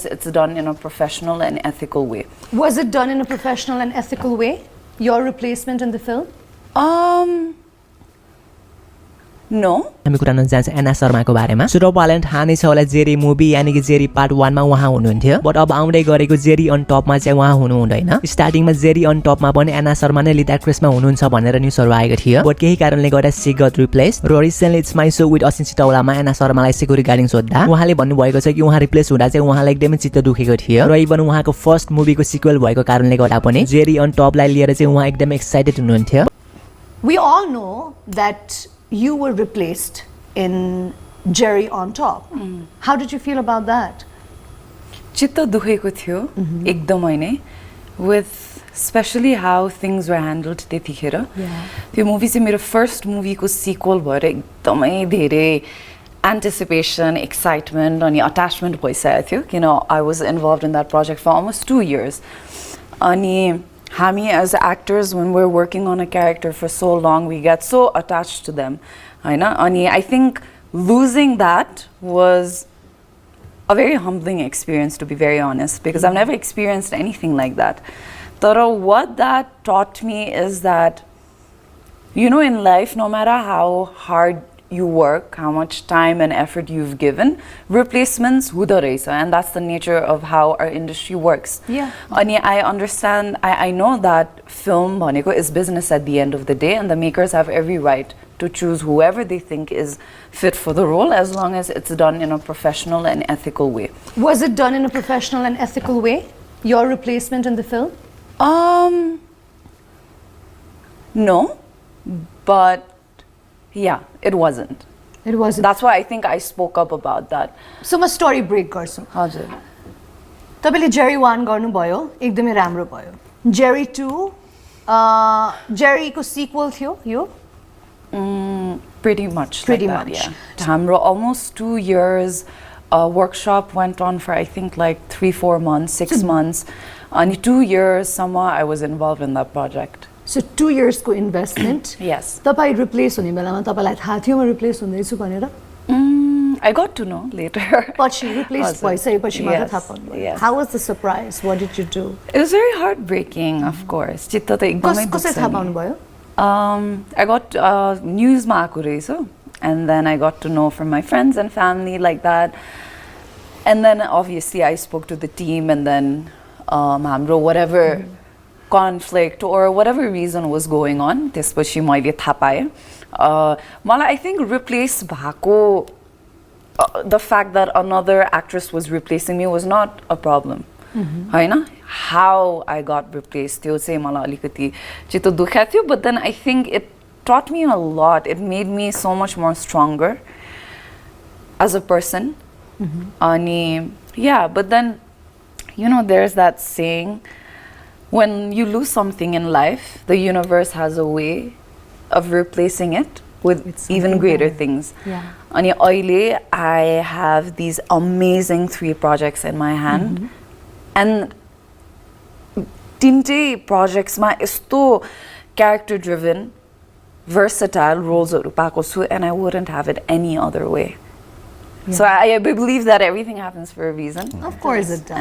It's done in a professional and ethical way. Was it done in a professional and ethical way? Your replacement in the film? No. हामी कुरा गर्न जान्छ एना शर्माको बारेमा सुरपालन ठाने छ होला जेरी मुभी यानी कि जेरी पार्ट 1 मा उहाँ हुनुहुन्थ्यो बट अब आउँदै गरेको जेरी अन टपमा चाहिँ उहाँ हुनु हुँदैन स्टार्टिङमा जेरी अन टपमा पनि एना शर्मा नै लिड एक्ट्रेसमा हुनुहुन्छ भनेर न्यूजहरु आएको थियो बट केही कारणले गर्दा सी गट रिप्लेस र रिसेन्टली इट्स माइ सो विथ असिन चितौलामा एना शर्मालाई सेको रिगार्डिङ सोध्दा उहाँले भन्नुभएको छ कि उहाँ रिप्लेस हुँदा चाहिँ उहाँलाई एकदमै चित्त दुखेको थियो र इभन उहाँको फर्स्ट मुभीको सिक्वल भएको कारणले गर्दा पनि जेरी अन टपलाई लिएर चाहिँ उहाँ एकदमै एक्साइटेड हुनुहुन्थ्यो We all know that you were replaced in Jerry on Top. How did you feel about that? चित्त दुखेको थियो एकदमै नै with especially how things were handled त्यतिखेर त्यो मुभी चाहिँ मेरो फर्स्ट मुभीको सिक्वल भएर एकदमै धेरै anticipation, excitement अनि attachment भइसकेको थियो किन I was involved in that project for almost 2 years अनि हामी as actors when we're working on a character for so long we get so attached to them हैन अनि I think losing that was a very humbling experience to be very honest because I've never experienced anything like that. But what that taught me is that you know in life no matter how hard you work, how much time and effort you've given, replacements huda raisa and that's the nature of how our industry works. Yeah. And I understand, I know that film bhaneko is business at the end of the day and the makers have every right to choose whoever they think is fit for the role as long as it's done in a professional and ethical way. Was it done in a professional and ethical way? Your replacement in the film? No, but yeah, it wasn't. It wasn't. That's why I think I spoke up about that. So म story break गर्छु. हजुर. तपाईले Jerry 1 गर्नुभयो एकदमै राम्रो भयो. Jerry 2 Jerry को sequel थियो यो? Pretty much. Pretty like that, much. Yeah. Hamro almost 2 years. Workshop went on for I think like 3-4 months, 6 months. And 2 years somewhere I was involved in that project. So 2 years को investment. Yes. तपाई replace हुने बेलामा तपाईलाई थाहा थियो म replace हुँदैछु भनेर? I got to know later. पछि replace भइसकेपछि मात्र थाहा पाउनु भयो. Yes. How was the surprise? What did you do? It was very heartbreaking, of course. चित्त त एकदमै कसरी थाहा पाउनु भयो? I got news मा आएको रहेछ and then I got to know from my friends and family like that. And then obviously I spoke to the team and then हाम्रो whatever conflict or whatever reason was going on त्यसपछि मैले थाहा पाएँ मलाई I think replace भएको the fact that another actress was replacing me was not a problem Hahn how I got replaced त्यो चाहिँ मलाई अलिकति चित्त दुखेको थियो but then I think it taught me a lot. It made me so much more stronger as a person. Ani, yeah, but then, you know, there's that saying, when you lose something in life, the universe has a way of replacing it with even greater things. Yeah. Ani, oile, I have these amazing 3 projects in my hand. And tinte projects ma isto character driven versatile roles and I wouldn't have it any other way. Yeah. So I believe that everything happens for a reason. Of course it does.